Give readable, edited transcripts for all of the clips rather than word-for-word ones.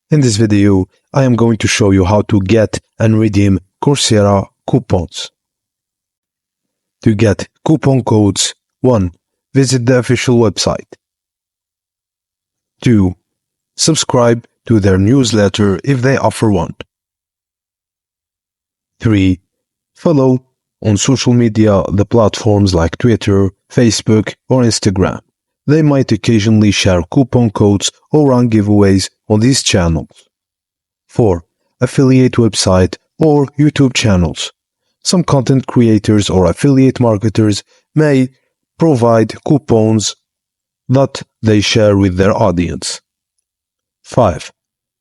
In this video, I am going to show you how to get and redeem Coursera coupons. To get coupon codes, 1. Visit the official website. 2. Subscribe to their newsletter if they offer one. 3. Follow on social media the platforms like Twitter, Facebook, or Instagram. They might occasionally share coupon codes or run giveaways on these channels. 4. Affiliate website or YouTube channels. Some content creators or affiliate marketers may provide coupons that they share with their audience. 5.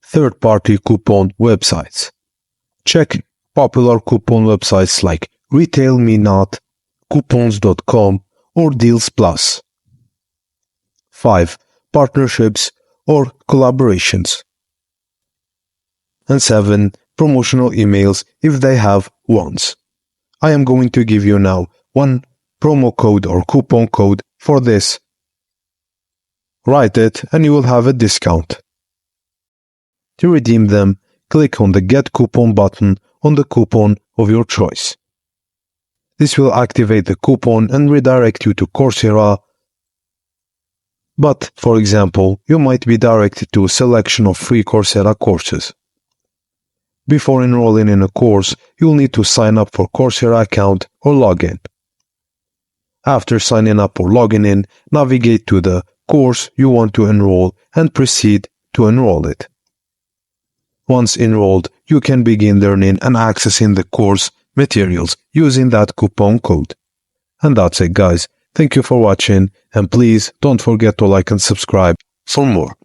Third-party coupon websites. Check popular coupon websites like RetailMeNot, Coupons.com, or Deals Plus. 5. Partnerships or collaborations. And 7. Promotional emails if they have ones. I am going to give you now one promo code or coupon code for this. Write it and you will have a discount. To redeem them, click on the Get Coupon button on the coupon of your choice. This will activate the coupon and redirect you to Coursera. But, for example, you might be directed to a selection of free Coursera courses. Before enrolling in a course, you'll need to sign up for Coursera account or login. After signing up or logging in, navigate to the course you want to enroll and proceed to enroll it. Once enrolled, you can begin learning and accessing the course materials using that coupon code. And that's it, guys. Thank you for watching, and please don't forget to like and subscribe for more.